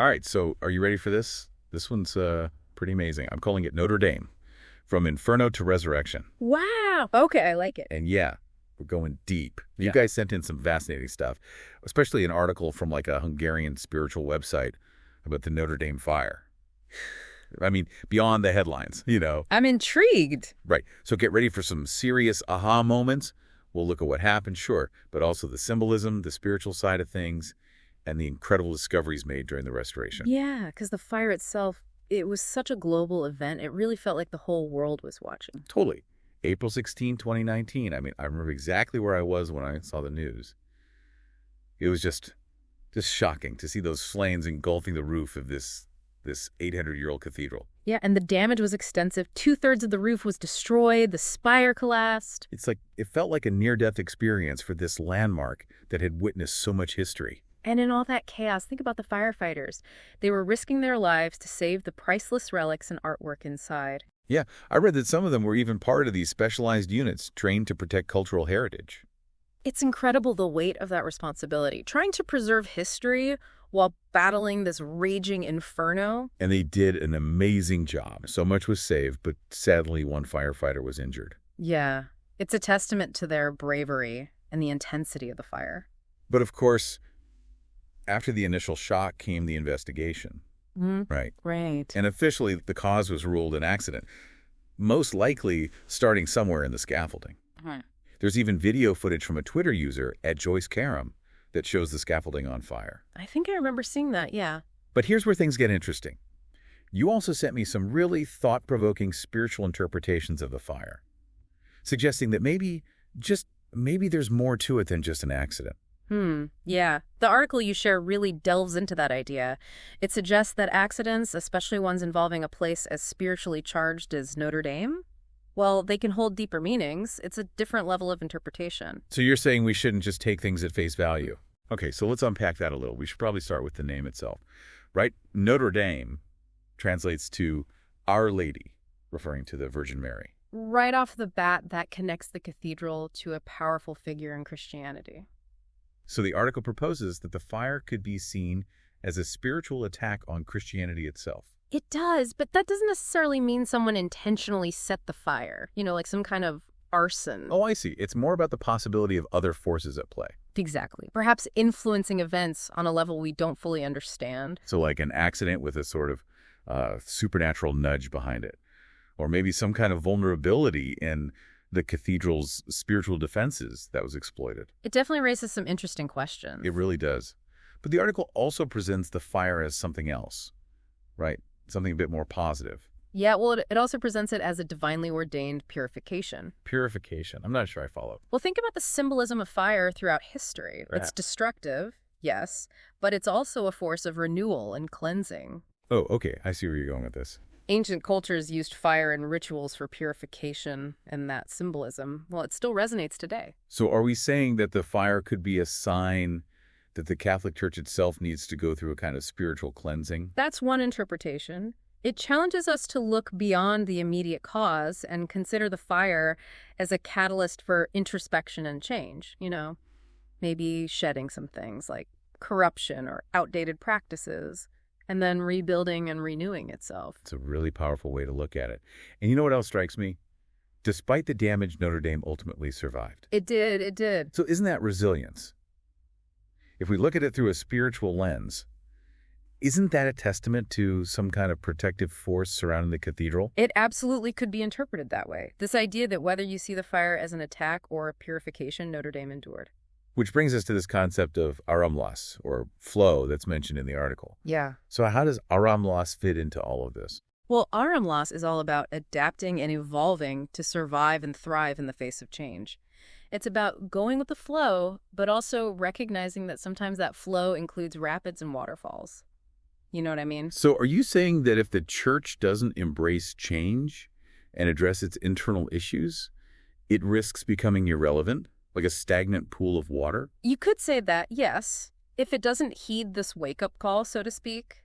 All right, so are you ready for this? This one's pretty amazing. I'm calling it Notre Dame, From Inferno to Resurrection. Wow. Okay, I like it. And yeah, we're going deep. You Yeah. guys sent in some fascinating stuff, especially an article from like a Hungarian spiritual website about the Notre Dame fire. I mean, beyond the headlines, you know. I'm intrigued. Right. So get ready for some serious aha moments. We'll look at what happened, sure, but also the symbolism, the spiritual side of things, and the incredible discoveries made during the restoration. Yeah, because the fire itself, it was such a global event. It really felt like the whole world was watching. Totally. April 16, 2019. I mean, I remember exactly where I was when I saw the news. It was just shocking to see those flames engulfing the roof of this 800-year-old cathedral. Yeah, and the damage was extensive. 2/3 of the roof was destroyed. The spire collapsed. It's like, it felt like a near-death experience for this landmark that had witnessed so much history. And in all that chaos, think about the firefighters. They were risking their lives to save the priceless relics and artwork inside. Yeah, I read that some of them were even part of these specialized units trained to protect cultural heritage. It's incredible the weight of that responsibility, trying to preserve history while battling this raging inferno. And they did an amazing job. So much was saved, but sadly one firefighter was injured. Yeah, it's a testament to their bravery and the intensity of the fire. But of course, after the initial shock came the investigation. Right. Right. And officially, the cause was ruled an accident, most likely starting somewhere in the scaffolding. There's even video footage from a Twitter user at Joyce Karam that shows the scaffolding on fire. I think I remember seeing that, yeah. But here's where things get interesting. You also sent me some really thought-provoking spiritual interpretations of the fire, suggesting that maybe there's more to it than just an accident. Yeah. The article you share really delves into that idea. It suggests that accidents, especially ones involving a place as spiritually charged as Notre Dame, well, they can hold deeper meanings. It's a different level of interpretation. So you're saying we shouldn't just take things at face value. Okay, so let's unpack that a little. We should probably start with the name itself, right? Notre Dame translates to Our Lady, referring to the Virgin Mary. Right off the bat, that connects the cathedral to a powerful figure in Christianity. So the article proposes that the fire could be seen as a spiritual attack on Christianity itself. It does, but that doesn't necessarily mean someone intentionally set the fire, like some kind of arson. Oh, I see. It's more about the possibility of other forces at play. Exactly. Perhaps influencing events on a level we don't fully understand. So like an accident with a sort of supernatural nudge behind it. Or maybe some kind of vulnerability in the cathedral's spiritual defenses that was exploited. It definitely raises some interesting questions. It really does. But the article also presents the fire as something else, right? Something a bit more positive. Yeah, well, it also presents it as a divinely ordained purification. Purification. I'm not sure I follow. Well, think about the symbolism of fire throughout history. Right. It's destructive, yes, but it's also a force of renewal and cleansing. Oh, okay. I see where you're going with this. Ancient cultures used fire in rituals for purification, and that symbolism, well, it still resonates today. So are we saying that the fire could be a sign that the Catholic Church itself needs to go through a kind of spiritual cleansing? That's one interpretation. It challenges us to look beyond the immediate cause and consider the fire as a catalyst for introspection and change, maybe shedding some things like corruption or outdated practices, and then rebuilding and renewing itself. It's a really powerful way to look at it. And you know what else strikes me? Despite the damage, Notre Dame ultimately survived. It did. So isn't that resilience? If we look at it through a spiritual lens, isn't that a testament to some kind of protective force surrounding the cathedral? It absolutely could be interpreted that way. This idea that whether you see the fire as an attack or a purification, Notre Dame endured. Which brings us to this concept of aramlas, or flow, that's mentioned in the article. Yeah. So how does aramlas fit into all of this? Well, aramlas is all about adapting and evolving to survive and thrive in the face of change. It's about going with the flow, but also recognizing that sometimes that flow includes rapids and waterfalls. You know what I mean? So are you saying that if the church doesn't embrace change and address its internal issues, it risks becoming irrelevant, like a stagnant pool of water? You could say that, yes. If it doesn't heed this wake-up call, so to speak,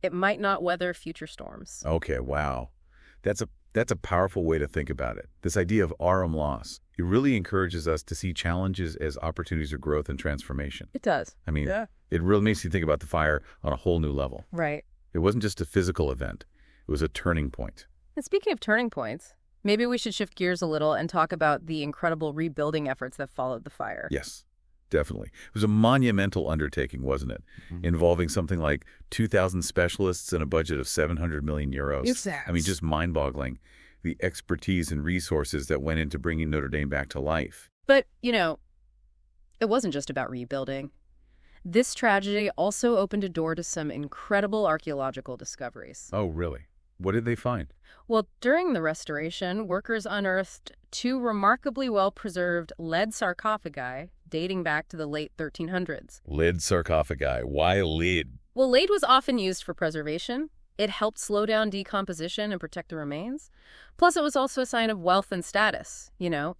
it might not weather future storms. Okay, wow. That's That's a powerful way to think about it. This idea of aurum loss, it really encourages us to see challenges as opportunities of growth and transformation. It does. I mean, Yeah. it really makes you think about the fire on a whole new level. Right. It wasn't just a physical event. It was a turning point. And speaking of turning points, maybe we should shift gears a little and talk about the incredible rebuilding efforts that followed the fire. Yes, definitely. It was a monumental undertaking, wasn't it? Involving something like 2,000 specialists and a budget of 700 million euros. Exactly. I mean, just mind-boggling. The expertise and resources that went into bringing Notre Dame back to life. But, it wasn't just about rebuilding. This tragedy also opened a door to some incredible archaeological discoveries. Oh, really? What did they find? Well, during the restoration, workers unearthed 2 remarkably well-preserved lead sarcophagi dating back to the late 1300s. Lead sarcophagi. Why lead? Well, lead was often used for preservation. It helped slow down decomposition and protect the remains. Plus, it was also a sign of wealth and status,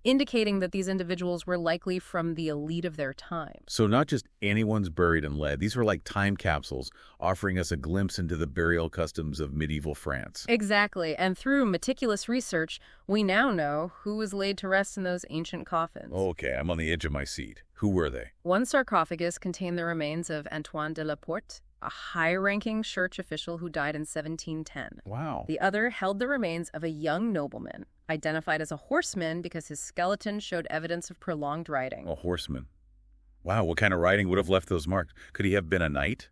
indicating that these individuals were likely from the elite of their time. So not just anyone's buried in lead. These were like time capsules offering us a glimpse into the burial customs of medieval France. Exactly. And through meticulous research, we now know who was laid to rest in those ancient coffins. Okay, I'm on the edge of my seat. Who were they? One sarcophagus contained the remains of Antoine de la Porte, a high-ranking church official who died in 1710. Wow. The other held the remains of a young nobleman, identified as a horseman because his skeleton showed evidence of prolonged riding. A horseman. Wow, what kind of riding would have left those marks? Could he have been a knight?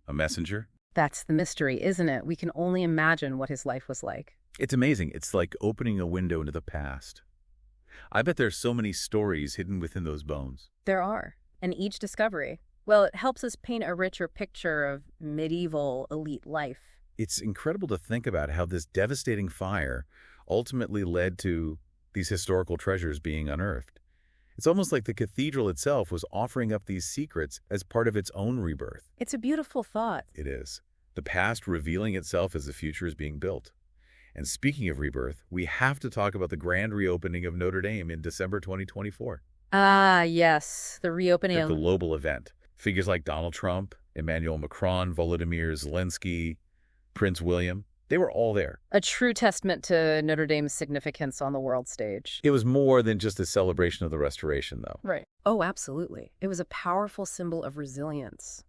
A messenger? That's the mystery, isn't it? We can only imagine what his life was like. It's amazing. It's like opening a window into the past. I bet there's so many stories hidden within those bones. There are. And each discovery, well, it helps us paint a richer picture of medieval elite life. It's incredible to think about how this devastating fire ultimately led to these historical treasures being unearthed. It's almost like the cathedral itself was offering up these secrets as part of its own rebirth. It's a beautiful thought. It is. The past revealing itself as the future is being built. And speaking of rebirth, we have to talk about the grand reopening of Notre Dame in December 2024. Ah, yes, the reopening. A global event. Figures like Donald Trump, Emmanuel Macron, Volodymyr Zelensky, Prince William, they were all there. A true testament to Notre Dame's significance on the world stage. It was more than just a celebration of the restoration, though. Right. Oh, absolutely. It was a powerful symbol of resilience,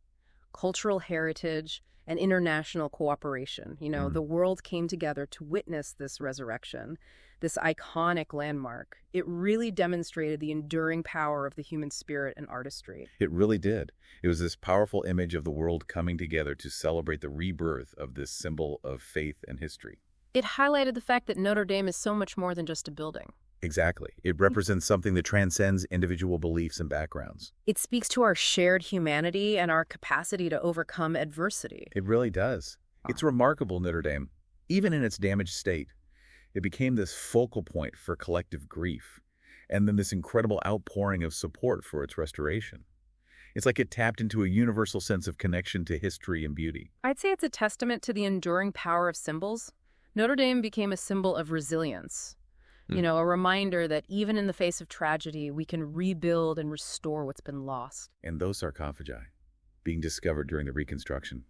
cultural heritage, and international cooperation. The world came together to witness this resurrection, this iconic landmark. It really demonstrated the enduring power of the human spirit and artistry. It really did. It was this powerful image of the world coming together to celebrate the rebirth of this symbol of faith and history. It highlighted the fact that Notre Dame is so much more than just a building. Exactly. It represents something that transcends individual beliefs and backgrounds. It speaks to our shared humanity and our capacity to overcome adversity. It really does. It's remarkable, Notre Dame. Even in its damaged state, it became this focal point for collective grief, and then this incredible outpouring of support for its restoration. It's like it tapped into a universal sense of connection to history and beauty. I'd say it's a testament to the enduring power of symbols. Notre Dame became a symbol of resilience. A reminder that even in the face of tragedy, we can rebuild and restore what's been lost. And those sarcophagi being discovered during the reconstruction,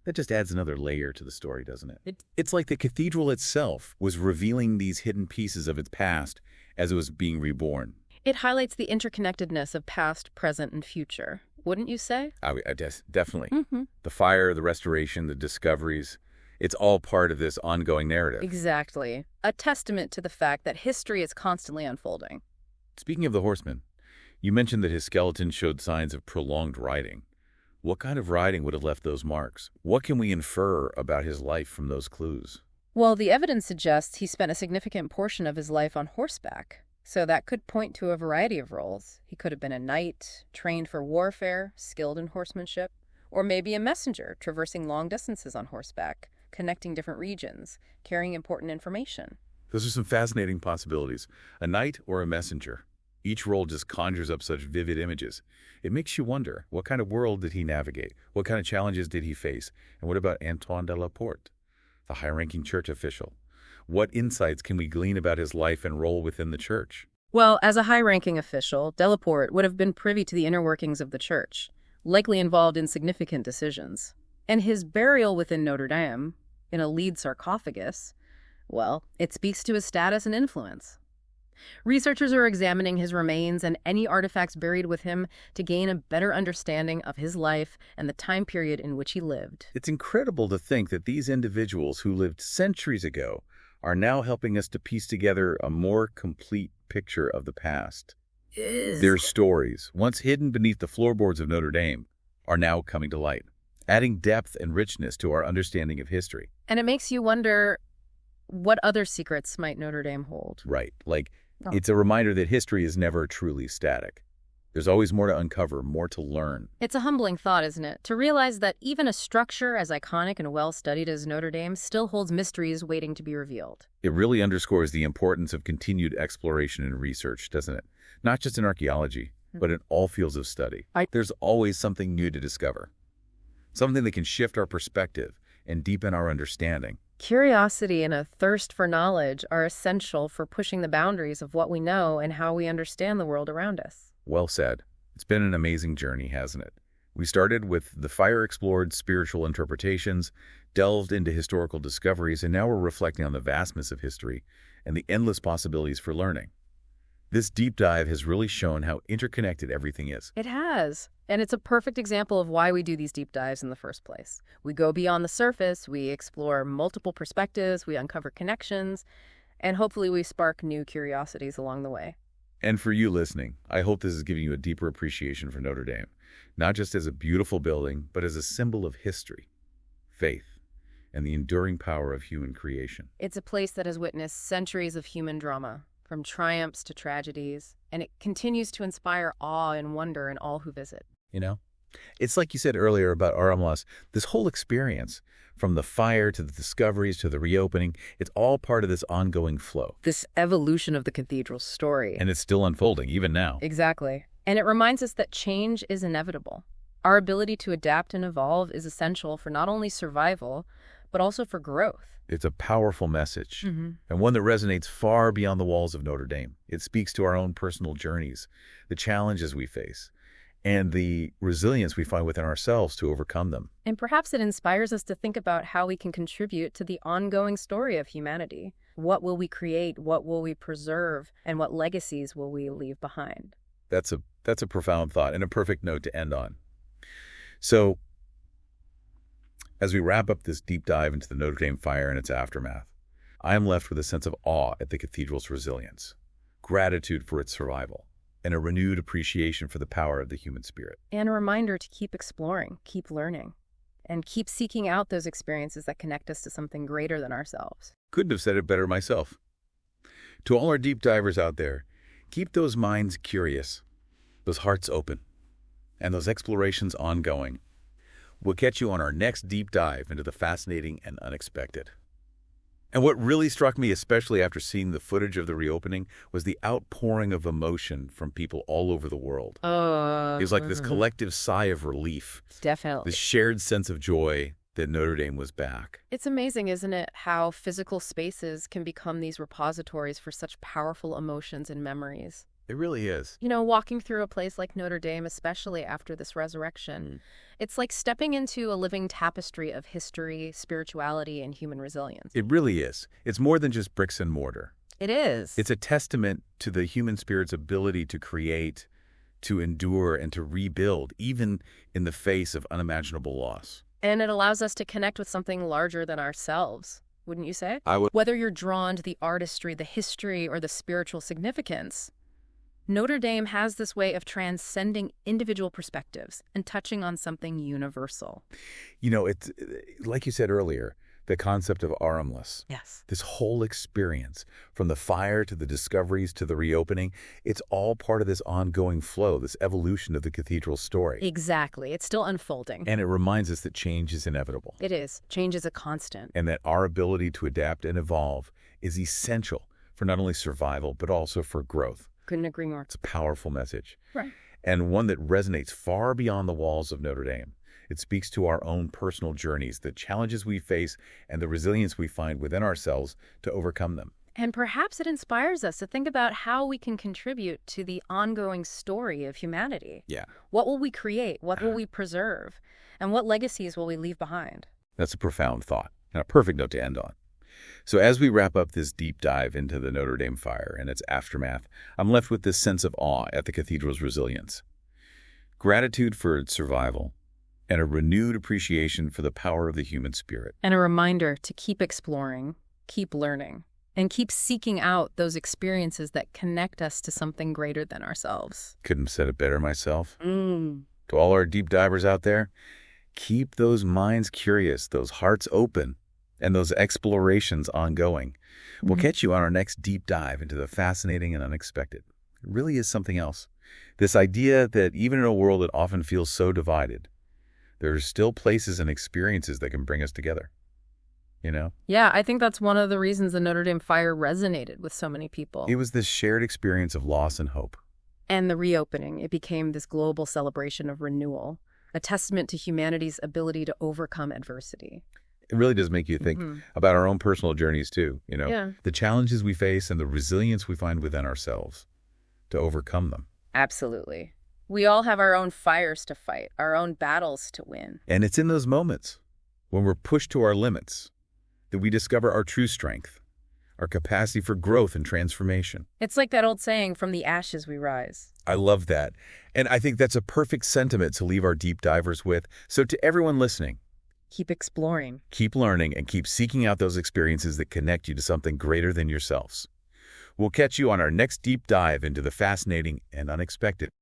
that just adds another layer to the story, doesn't it? It's like the cathedral itself was revealing these hidden pieces of its past as it was being reborn. It highlights the interconnectedness of past, present, and future, wouldn't you say? Definitely. The fire, the restoration, the discoveries, it's all part of this ongoing narrative. Exactly. A testament to the fact that history is constantly unfolding. Speaking of the horseman, you mentioned that his skeleton showed signs of prolonged riding. What kind of riding would have left those marks? What can we infer about his life from those clues? Well, the evidence suggests he spent a significant portion of his life on horseback. So that could point to a variety of roles. He could have been a knight, trained for warfare, skilled in horsemanship, or maybe a messenger, traversing long distances on horseback, connecting different regions, carrying important information. Those are some fascinating possibilities. A knight or a messenger. Each role just conjures up such vivid images. It makes you wonder, what kind of world did he navigate? What kind of challenges did he face? And what about Antoine de la Porte, the high-ranking church official? What insights can we glean about his life and role within the church? Well, as a high-ranking official, de la Porte would have been privy to the inner workings of the church, likely involved in significant decisions. And his burial within Notre Dame, in a lead sarcophagus, Well, it speaks to his status and influence. Researchers are examining his remains and any artifacts buried with him to gain a better understanding of his life and the time period in which he lived. It's incredible to think that these individuals who lived centuries ago are now helping us to piece together a more complete picture of the past. Their stories, once hidden beneath the floorboards of Notre Dame, are now coming to light, adding depth and richness to our understanding of history. And it makes you wonder, what other secrets might Notre Dame hold? Right. It's a reminder that history is never truly static. There's always more to uncover, more to learn. It's a humbling thought, isn't it? To realize that even a structure as iconic and well-studied as Notre Dame still holds mysteries waiting to be revealed. It really underscores the importance of continued exploration and research, doesn't it? Not just in archaeology, but in all fields of study. There's always something new to discover. Something that can shift our perspective and deepen our understanding. Curiosity and a thirst for knowledge are essential for pushing the boundaries of what we know and how we understand the world around us. Well said. It's been an amazing journey, hasn't it? We started with the fire-explored spiritual interpretations, delved into historical discoveries, and now we're reflecting on the vastness of history and the endless possibilities for learning. This deep dive has really shown how interconnected everything is. It has. And it's a perfect example of why we do these deep dives in the first place. We go beyond the surface, we explore multiple perspectives, we uncover connections, and hopefully we spark new curiosities along the way. And for you listening, I hope this is giving you a deeper appreciation for Notre Dame, not just as a beautiful building, but as a symbol of history, faith, and the enduring power of human creation. It's a place that has witnessed centuries of human drama, from triumphs to tragedies, and it continues to inspire awe and wonder in all who visit. You know, it's like you said earlier about harmonious, this whole experience, from the fire to the discoveries to the reopening, it's all part of this ongoing flow. This evolution of the cathedral's story. And it's still unfolding, even now. Exactly. And it reminds us that change is inevitable. Our ability to adapt and evolve is essential for not only survival, but also for growth. It's a powerful message, and one that resonates far beyond the walls of Notre Dame. It speaks to our own personal journeys, the challenges we face, and the resilience we find within ourselves to overcome them. And perhaps it inspires us to think about how we can contribute to the ongoing story of humanity. What will we create? What will we preserve? And what legacies will we leave behind? That's a profound thought and a perfect note to end on. So, as we wrap up this deep dive into the Notre Dame fire and its aftermath, I am left with a sense of awe at the cathedral's resilience, gratitude for its survival, and a renewed appreciation for the power of the human spirit. And a reminder to keep exploring, keep learning, and keep seeking out those experiences that connect us to something greater than ourselves. Couldn't have said it better myself. To all our deep divers out there, keep those minds curious, those hearts open, and those explorations ongoing. We'll catch you on our next deep dive into the fascinating and unexpected. And what really struck me, especially after seeing the footage of the reopening, was the outpouring of emotion from people all over the world. It was like this collective sigh of relief. Definitely. This shared sense of joy that Notre Dame was back. It's amazing, isn't it, how physical spaces can become these repositories for such powerful emotions and memories. It really is. You know, walking through a place like Notre Dame, especially after this resurrection, it's like stepping into a living tapestry of history, spirituality, and human resilience. It really is. It's more than just bricks and mortar. It is. It's a testament to the human spirit's ability to create, to endure, and to rebuild, even in the face of unimaginable loss. And it allows us to connect with something larger than ourselves, wouldn't you say? I would. Whether you're drawn to the artistry, the history, or the spiritual significance, Notre Dame has this way of transcending individual perspectives and touching on something universal. You know, it's like you said earlier, the concept of harmonious. Yes. This whole experience, from the fire to the discoveries to the reopening, it's all part of this ongoing flow, this evolution of the cathedral's story. Exactly. It's still unfolding. And it reminds us that change is inevitable. It is. Change is a constant. And that our ability to adapt and evolve is essential for not only survival, but also for growth. Couldn't agree more. It's a powerful message. Right. And one that resonates far beyond the walls of Notre Dame. It speaks to our own personal journeys, the challenges we face, and the resilience we find within ourselves to overcome them. And perhaps it inspires us to think about how we can contribute to the ongoing story of humanity. Yeah. What will we create? What will we preserve? And what legacies will we leave behind? That's a profound thought and a perfect note to end on. So as we wrap up this deep dive into the Notre Dame fire and its aftermath, I'm left with this sense of awe at the cathedral's resilience, gratitude for its survival, and a renewed appreciation for the power of the human spirit. And a reminder to keep exploring, keep learning, and keep seeking out those experiences that connect us to something greater than ourselves. Couldn't have said it better myself. To all our deep divers out there, keep those minds curious, those hearts open, and those explorations ongoing. We'll catch you on our next deep dive into the fascinating and unexpected. It really is something else. This idea that even in a world that often feels so divided, there are still places and experiences that can bring us together. You know? Yeah, I think that's one of the reasons the Notre Dame fire resonated with so many people. It was this shared experience of loss and hope. And the reopening, it became this global celebration of renewal, a testament to humanity's ability to overcome adversity. It really does make you think about our own personal journeys too, you know? Yeah. The challenges we face and the resilience we find within ourselves to overcome them. Absolutely. We all have our own fires to fight, our own battles to win. And it's in those moments when we're pushed to our limits that we discover our true strength, our capacity for growth and transformation. It's like that old saying, from the ashes we rise. I love that. And I think that's a perfect sentiment to leave our deep divers with. So to everyone listening, Keep exploring. keep learning and keep seeking out those experiences that connect you to something greater than yourselves. We'll catch you on our next deep dive into the fascinating and unexpected.